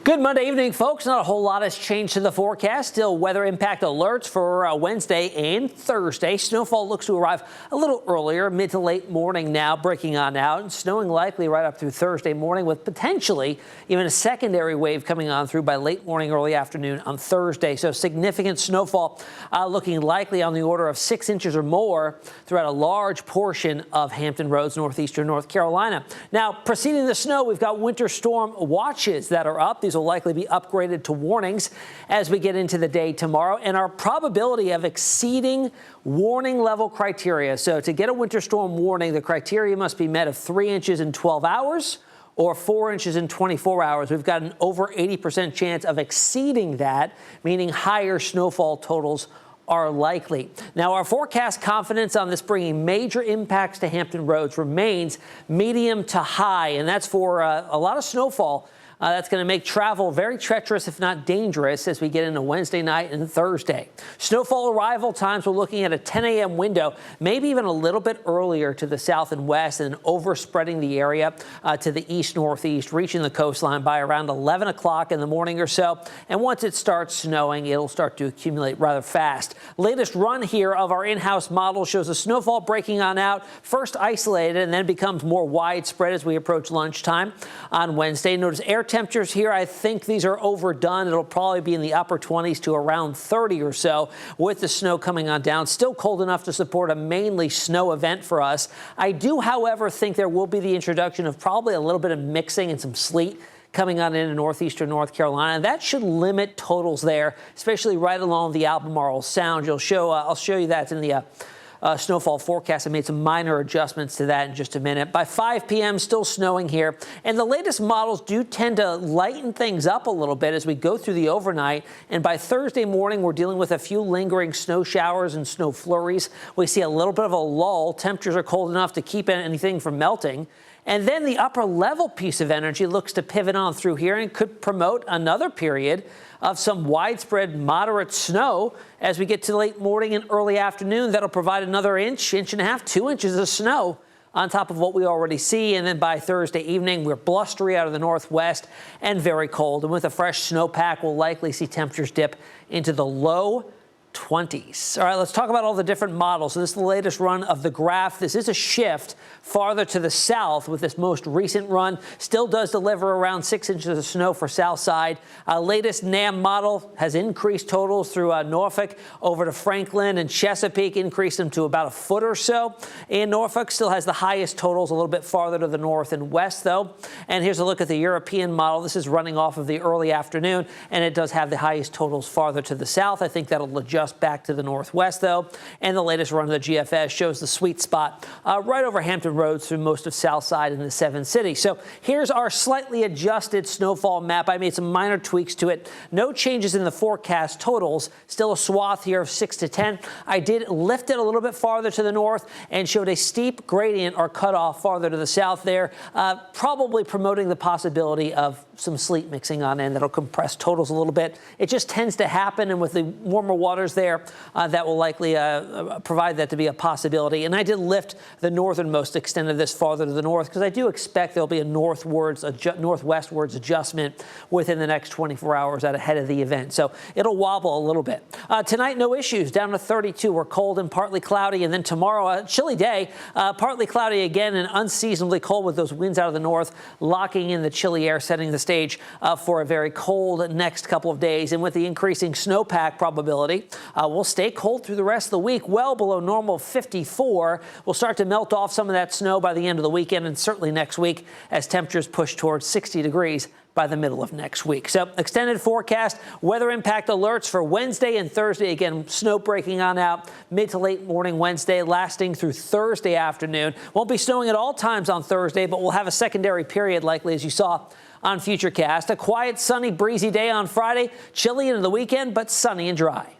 Good Monday evening, folks. Not a whole lot has changed to the forecast. Still weather impact alerts for Wednesday and Thursday. Snowfall looks to arrive a little earlier, mid to late morning now, breaking on out and snowing likely right up through Thursday morning, with potentially even a secondary wave coming on through by late morning, early afternoon on Thursday. So significant snowfall looking likely on the order of 6 inches or more throughout a large portion of Hampton Roads, northeastern North Carolina. Now, preceding the snow, we've got winter storm watches that are up. These will likely be upgraded to warnings as we get into the day tomorrow, and our probability of exceeding warning level criteria. So to get a winter storm warning, the criteria must be met of 3 inches in 12 hours or 4 inches in 24 hours. We've got an over 80% chance of exceeding that, meaning higher snowfall totals are likely. Now, our forecast confidence on this bringing major impacts to Hampton Roads remains medium to high, and that's for a lot of snowfall. That's going to make travel very treacherous, if not dangerous, as we get into Wednesday night and Thursday. Snowfall arrival times, we're looking at a 10 a.m. window, maybe even a little bit earlier to the south and west, and overspreading the area to the east-northeast, reaching the coastline by around 11 o'clock in the morning or so. And once it starts snowing, it'll start to accumulate rather fast. Latest run here of our in-house model shows the snowfall breaking on out, first isolated and then becomes more widespread as we approach lunchtime on Wednesday. Notice air temperatures here, I think these are overdone. It'll probably be in the upper 20s to around 30 or so with the snow coming on down. Still cold enough to support a mainly snow event for us. I do, however, think there will be the introduction of probably a little bit of mixing and some sleet coming on in northeastern North Carolina. That should limit totals there, especially right along the Albemarle Sound. I'll show you that in the snowfall forecast. I made some minor adjustments to that in just a minute. By 5 p.m., still snowing here. And the latest models do tend to lighten things up a little bit as we go through the overnight. And by Thursday morning, we're dealing with a few lingering snow showers and snow flurries. We see a little bit of a lull. Temperatures are cold enough to keep anything from melting. And then the upper level piece of energy looks to pivot on through here and could promote another period of some widespread moderate snow as we get to late morning and early afternoon. That'll provide another inch and a half, 2 inches of snow on top of what we already see. And then by Thursday evening, we're blustery out of the northwest and very cold. And with a fresh snowpack, we'll likely see temperatures dip into the low 20s. All right, let's talk about all the different models. So this is the latest run of the graph. This is a shift farther to the south with this most recent run. Still does deliver around 6 inches of snow for south side. Latest NAM model has increased totals through Norfolk over to Franklin and Chesapeake, increased them to about a foot or so. In Norfolk, still has the highest totals a little bit farther to the north and west, though. And here's a look at the European model. This is running off of the early afternoon, and it does have the highest totals farther to the south. I think that'll adjust back to the northwest, though. And the latest run of the GFS shows the sweet spot right over Hampton Roads through most of south side in the 7 cities. So here's our slightly adjusted snowfall map. I made some minor tweaks to it. No changes in the forecast totals. Still a swath here of 6 to 10. I did lift it a little bit farther to the north and showed a steep gradient or cutoff farther to the south there, probably promoting the possibility of some sleet mixing on in that'll compress totals a little bit. It just tends to happen, and with the warmer waters there, that will likely provide that to be a possibility. And I did lift the northernmost extent of this farther to the north because I do expect there'll be a northwestwards adjustment within the next 24 hours out ahead of the event. So it'll wobble a little bit. Tonight, no issues, down to 32. We're cold and partly cloudy. And then tomorrow, a chilly day, partly cloudy again and unseasonably cold with those winds out of the north, locking in the chilly air, setting the stage for a very cold next couple of days. And with the increasing snowpack probability, we'll stay cold through the rest of the week, well below normal 54. We'll start to melt off some of that snow by the end of the weekend and certainly next week as temperatures push towards 60 degrees by the middle of next week. So extended forecast, weather impact alerts for Wednesday and Thursday. Again, snow breaking on out mid to late morning Wednesday, lasting through Thursday afternoon. Won't be snowing at all times on Thursday, but we'll have a secondary period likely, as you saw on Futurecast. A quiet, sunny, breezy day on Friday. Chilly into the weekend, but sunny and dry.